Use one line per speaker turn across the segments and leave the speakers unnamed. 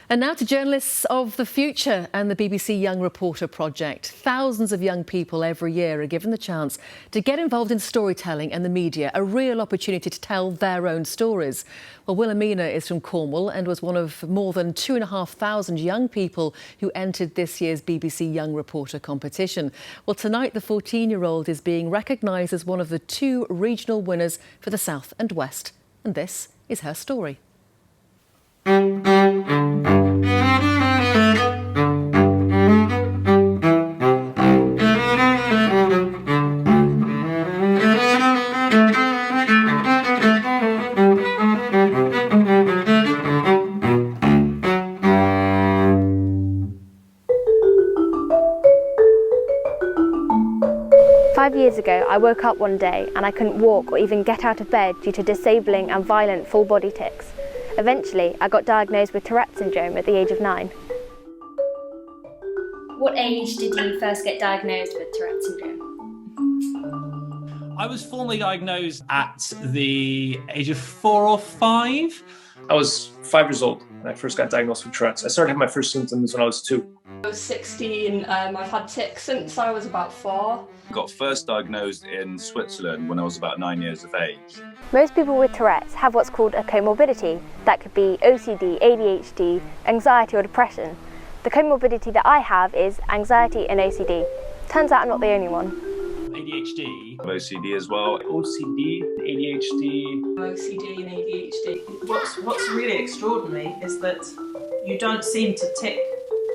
And now to journalists of the future and the BBC Young Reporter project. Thousands of young people every year are given the chance to get involved in storytelling and the media, a real opportunity to tell their own stories. Well, Wilamena is from Cornwall and was one of more than 2,500 young people who entered this year's BBC Young Reporter competition. Well, tonight the 14-year-old is being recognised as one of the 2 regional winners for the South and West. And this is her story.
5 years ago, I woke up one day and I couldn't walk or even get out of bed due to disabling and violent full-body tics. Eventually, I got diagnosed with Tourette syndrome at the age of 9.
What age did you first get diagnosed with Tourette syndrome?
I was formally diagnosed at the age of 4 or 5.
I was 5 years old when I first got diagnosed with Tourette's. I started having my first symptoms when I was 2.
I was 16, I've had tics since I was about 4.
Got first diagnosed in Switzerland when I was about 9 years of age.
Most people with Tourette's have what's called a comorbidity. That could be OCD, ADHD, anxiety or depression. The comorbidity that I have is anxiety and OCD. Turns out I'm not the only one.
ADHD.
OCD as well.
OCD, ADHD.
OCD and ADHD.
What's really extraordinary is that you don't seem to tic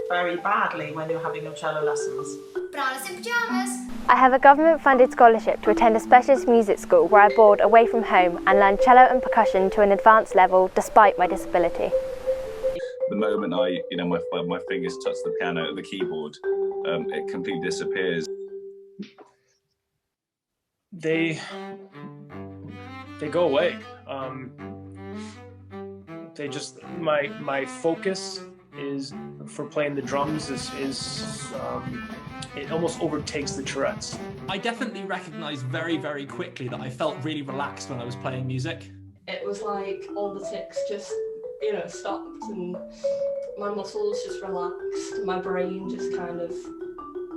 very badly when you're having your cello lessons.
I have a government-funded scholarship to attend a specialist music school where I board away from home and learn cello and percussion to an advanced level despite my disability.
The moment my fingers touch the piano, the keyboard, it completely disappears.
They go away. They just my focus is for playing the drums is it almost overtakes the Tourette's.
I definitely recognised very, very quickly that I felt really relaxed when I was playing music.
It was like all the tics just, stopped and my muscles just relaxed, my brain just kind of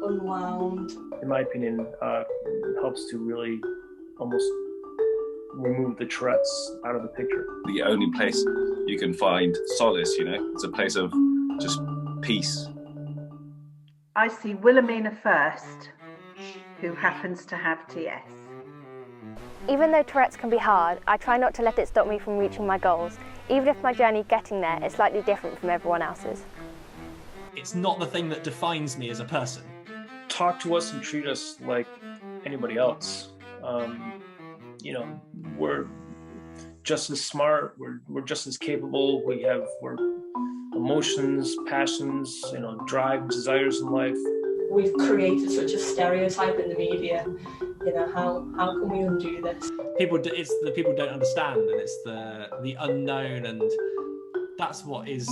unwound.
In my opinion, helps to really almost remove the Tourette's out of the picture.
The only place you can find solace, it's a place of just peace.
I see Wilamena first, who happens to have TS.
Even though Tourette's can be hard, I try not to let it stop me from reaching my goals, even if my journey getting there is slightly different from everyone else's.
It's not the thing that defines me as a person.
Talk to us and treat us like anybody else. We're just as smart, we're just as capable, we're emotions, passions, drive, desires in life.
We've created such a stereotype in the media. How can we undo this?
It's the people don't understand, and it's the unknown, and that's what is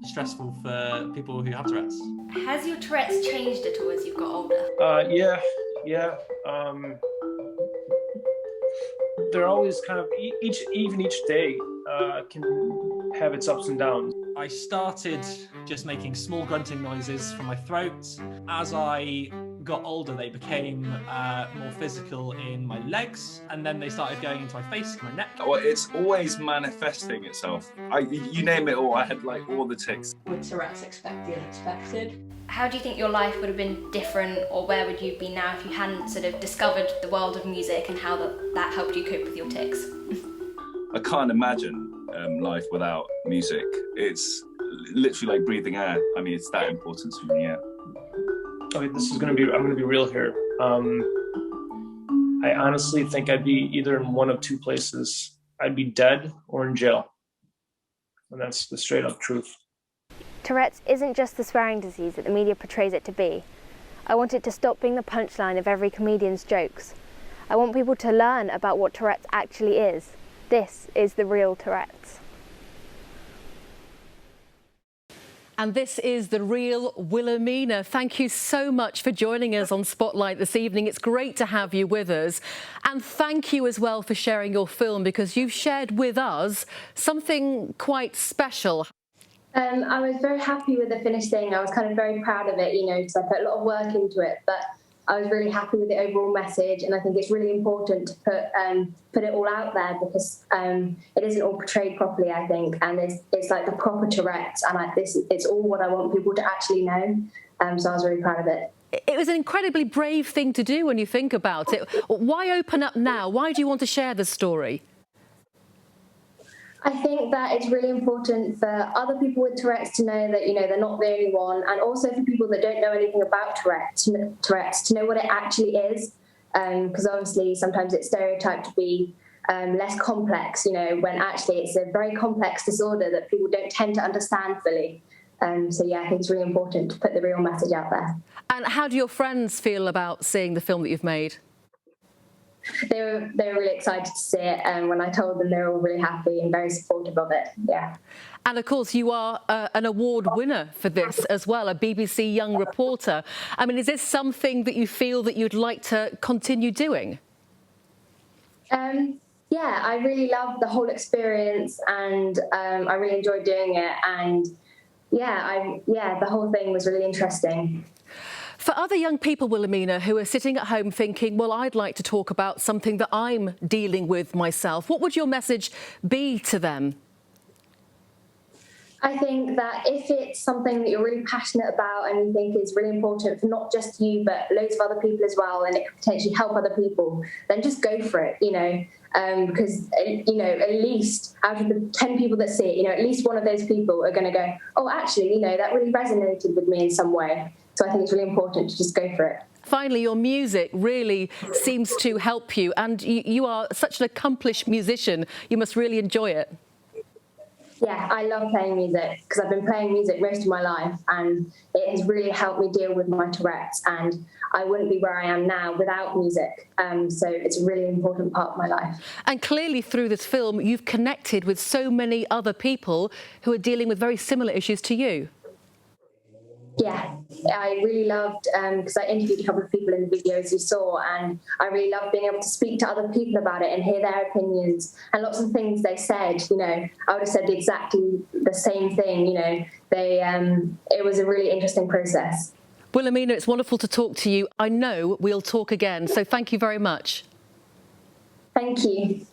stressful for people who have Tourette's.
Has your Tourette's changed at all as you've got older?
Yeah. They're always kind of each day can have its ups and downs.
I started just making small grunting noises from my throat. As I got older, they became more physical in my legs, and then they started going into my face, my neck.
Well, it's always manifesting itself. You name it all, I had all the tics.
With Tourette's, expect the unexpected.
How do you think your life would have been different, or where would you be now if you hadn't sort of discovered the world of music and how that helped you cope with your tics?
I can't imagine life without music. It's literally like breathing air. I mean, it's that important to me, yeah.
Okay, I'm gonna be real here. I honestly think I'd be either in one of 2 places. I'd be dead or in jail. And that's the straight up truth.
Tourette's isn't just the swearing disease that the media portrays it to be. I want it to stop being the punchline of every comedian's jokes. I want people to learn about what Tourette's actually is. This is the real Tourette's.
And this is the real Wilamena. Thank you so much for joining us on Spotlight this evening. It's great to have you with us. And thank you as well for sharing your film, because you've shared with us something quite special.
I was very happy with the finished thing. I was kind of very proud of it, you know, because I put a lot of work into it, but I was really happy with the overall message, and I think it's really important to put it all out there because it isn't all portrayed properly, I think, and it's like the proper Tourette, and it's all what I want people to actually know, so I was really proud of it.
It was an incredibly brave thing to do when you think about it. Why open up now? Why do you want to share the story?
I think that it's really important for other people with Tourette's to know that, you know, they're not the only one, and also for people that don't know anything about Tourette's to know what it actually is, because obviously sometimes it's stereotyped to be less complex, you know, when actually it's a very complex disorder that people don't tend to understand fully. So yeah, I think it's really important to put the real message out there.
And how do your friends feel about seeing the film that you've made?
They were really excited to see it, and when I told them, they were all really happy and very supportive of it. Yeah.
And of course, you are an award winner for this as well, a BBC Young Reporter. I mean, is this something that you feel that you'd like to continue doing?
Yeah, I really loved the whole experience, and I really enjoyed doing it. And yeah, the whole thing was really interesting.
For other young people, Wilamena, who are sitting at home thinking, well, I'd like to talk about something that I'm dealing with myself, what would your message be to them?
I think that if it's something that you're really passionate about and you think is really important for not just you, but loads of other people as well, and it could potentially help other people, then just go for it, you know, because, you know, at least out of the 10 people that see it, you know, at least one of those people are going to go, oh, actually, you know, that really resonated with me in some way. So I think it's really important to just go for it.
Finally, your music really seems to help you, and you are such an accomplished musician. You must really enjoy it.
Yeah, I love playing music because I've been playing music most of my life, and it has really helped me deal with my Tourette's, and I wouldn't be where I am now without music. So it's a really important part of my life.
And clearly through this film, you've connected with so many other people who are dealing with very similar issues to you.
Yeah, I really loved, because I interviewed a couple of people in the videos you saw, and I really loved being able to speak to other people about it and hear their opinions, and lots of things they said, you know, I would have said exactly the same thing, you know, it was a really interesting process.
Wilamena, it's wonderful to talk to you. I know we'll talk again, so thank you very much.
Thank you.